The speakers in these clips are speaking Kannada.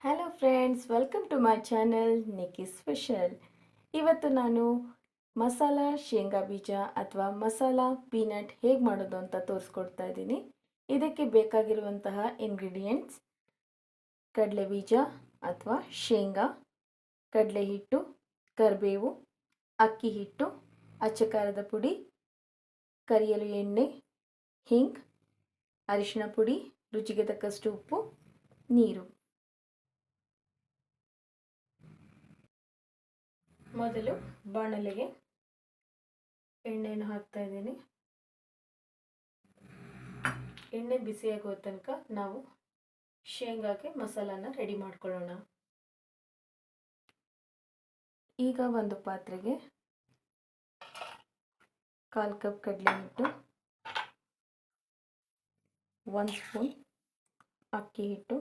Hello friends, welcome to my channel Nikki special. ಇವತ್ತು ನಾನು ಮಸಾಲ ಶೇಂಗಾ ಬೀಜ ಅಥವಾ ಮಸಾಲ ಪೀನಟ್ ಹೇಗೆ ಮಾಡೋದು ಅಂತ ತೋರಿಸ್ಕೊಡ್ತಾ ಇದ್ದೀನಿ. ಇದಕ್ಕೆ ಬೇಕಾಗಿರುವಂತಹ ಇಂಗ್ರೀಡಿಯೆಂಟ್ಸ್: ಕಡಲೆ ಬೀಜ ಅಥವಾ ಶೇಂಗಾ, ಕಡಲೆ ಹಿಟ್ಟು, ಕರಿಬೇವು, ಅಕ್ಕಿ ಹಿಟ್ಟು, ಅಚ್ಚ ಖಾರದ ಪುಡಿ, ಕರಿಯಲು ಎಣ್ಣೆ, ಹಿಂಗ್, ಅರಿಶಿಣ ಪುಡಿ, ರುಚಿಗೆ ತಕ್ಕಷ್ಟು ಉಪ್ಪು, ನೀರು. ಮೊದಲು ಬಾಣಲೆಗೆ ಎಣ್ಣೆಯನ್ನು ಹಾಕ್ತಾ ಇದ್ದೀನಿ. ಎಣ್ಣೆ ಬಿಸಿಯಾಗುವ ತನಕ ನಾವು ಶೇಂಗಾಕ್ಕೆ ಮಸಾಲಾನ ರೆಡಿ ಮಾಡ್ಕೊಳ್ಳೋಣ. ಈಗ ಒಂದು ಪಾತ್ರೆಗೆ 1/4 ಕಪ್ ಕಡಲೆ ಹಿಟ್ಟು, 1 ಸ್ಪೂನ್ ಅಕ್ಕಿ ಹಿಟ್ಟು.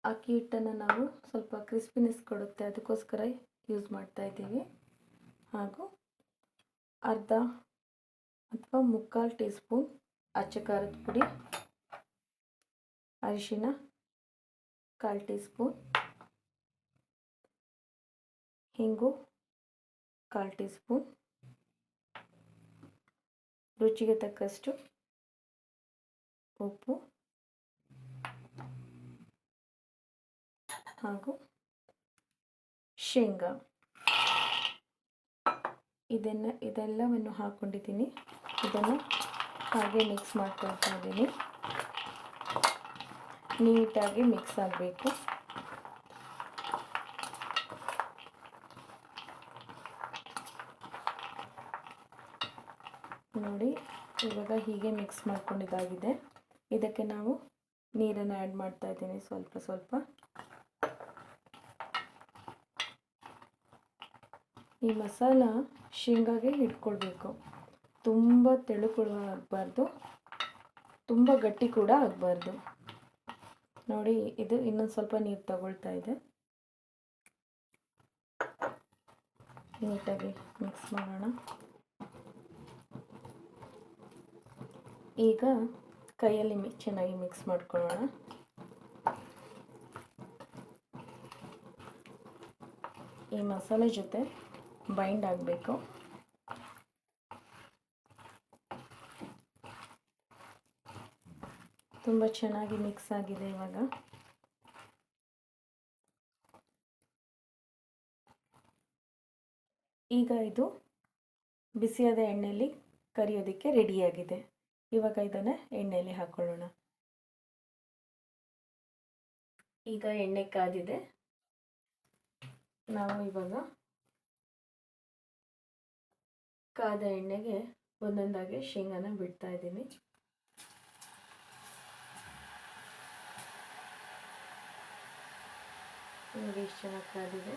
ಅಕ್ಕಿ ಹಿಟ್ಟನ್ನು ನಾವು ಸ್ವಲ್ಪ ಕ್ರಿಸ್ಪಿನೆಸ್ ಕೊಡುತ್ತೆ, ಅದಕ್ಕೋಸ್ಕರ ಯೂಸ್ ಮಾಡ್ತಾ ಇದ್ದೀವಿ. ಹಾಗೂ ಅರ್ಧ ಅಥವಾ 3/4 ಟೀ ಸ್ಪೂನ್ ಅಚ್ಚ ಖಾರದ ಪುಡಿ, ಅರಿಶಿನ 1/4 ಟೀ ಸ್ಪೂನ್, ಹಿಂಗು 1/4 ಟೀ ಸ್ಪೂನ್, ರುಚಿಗೆ ತಕ್ಕಷ್ಟು ಉಪ್ಪು ಹಾಗೂ ಶೇಂಗಾ. ಇದೆಲ್ಲವನ್ನು ಹಾಕ್ಕೊಂಡಿದ್ದೀನಿ. ಇದನ್ನು ಹಾಗೆ ಮಿಕ್ಸ್ ಮಾಡ್ಕೊಳ್ತಾ ಇದ್ದೀನಿ. ನೀಟಾಗಿ ಮಿಕ್ಸ್ ಆಗಬೇಕು. ನೋಡಿ, ಇವಾಗ ಹೀಗೆ ಮಿಕ್ಸ್ ಮಾಡ್ಕೊಂಡಿದ್ದಾಗಿದೆ. ಇದಕ್ಕೆ ನಾವು ನೀರನ್ನು ಆ್ಯಡ್ ಮಾಡ್ತಾ ಇದ್ದೀನಿ, ಸ್ವಲ್ಪ ಸ್ವಲ್ಪ. ಈ ಮಸಾಲ ಶೇಂಗಾಗೆ ಹಿಡ್ಕೊಳ್ಬೇಕು. ತುಂಬ ತೆಳು ಕೂಡ ಆಗಬಾರ್ದು, ತುಂಬ ಗಟ್ಟಿ ಕೂಡ ಆಗಬಾರ್ದು. ನೋಡಿ, ಇದು ಇನ್ನೊಂದು ಸ್ವಲ್ಪ ನೀರು ತಗೊಳ್ತಾ ಇದೆ. ನೀಟಾಗಿ ಮಿಕ್ಸ್ ಮಾಡೋಣ. ಈಗ ಕೈಯಲ್ಲಿ ಚೆನ್ನಾಗಿ ಮಿಕ್ಸ್ ಮಾಡ್ಕೊಳ್ಳೋಣ. ಈ ಮಸಾಲೆ ಜೊತೆ ಬೈಂಡ್ ಆಗಬೇಕು. ತುಂಬ ಚೆನ್ನಾಗಿ ಮಿಕ್ಸ್ ಆಗಿದೆ. ಇವಾಗ ಇದು ಬಿಸಿಯಾದ ಎಣ್ಣೆಯಲ್ಲಿ ಕರಿಯೋದಕ್ಕೆ ರೆಡಿಯಾಗಿದೆ. ಇವಾಗ ಇದನ್ನು ಎಣ್ಣೆಯಲ್ಲಿ ಹಾಕೊಳ್ಳೋಣ. ಈಗ ಎಣ್ಣೆ ಕಾದಿದೆ. ನಾವು ಇವಾಗ ಕಾದ ಎಣ್ಣೆಗೆ ಒಂದೊಂದಾಗಿ ಶೇಂಗಾನ ಬಿಡ್ತಾ ಇದ್ದೀನಿ. ನೋಡಿ, ಎಷ್ಟು ಚೆನ್ನಾಗಿ ಕಾದಿದೆ.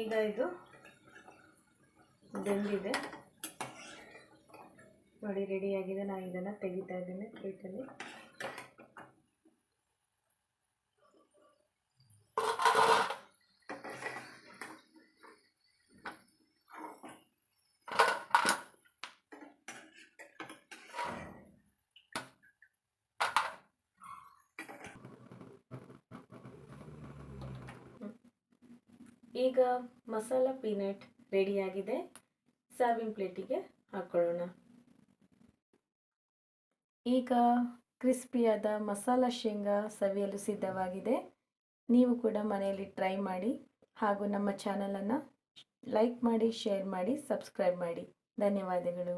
ಈಗ ಇದು ಬೆಂದಿದೆ. ನೋಡಿ, ರೆಡಿಯಾಗಿದೆ. ನಾನು ಇದನ್ನು ತೆಗಿತಾ ಇದ್ದೀನಿ ಪ್ಲೇಟಲ್ಲಿ. ಈಗ ಮಸಾಲ ಪೀನಟ್ ರೆಡಿಯಾಗಿದೆ. ಸರ್ವಿಂಗ್ ಪ್ಲೇಟಿಗೆ ಹಾಕೊಳ್ಳೋಣ. ಈಗ ಕ್ರಿಸ್ಪಿಯಾದ ಮಸಾಲ ಶೇಂಗಾ ಸವಿಯಲು ಸಿದ್ಧವಾಗಿದೆ. ನೀವು ಕೂಡ ಮನೆಯಲ್ಲಿ ಟ್ರೈ ಮಾಡಿ. ಹಾಗೂ ನಮ್ಮ ಚಾನಲನ್ನು ಲೈಕ್ ಮಾಡಿ, ಶೇರ್ ಮಾಡಿ, ಸಬ್ಸ್ಕ್ರೈಬ್ ಮಾಡಿ. ಧನ್ಯವಾದಗಳು.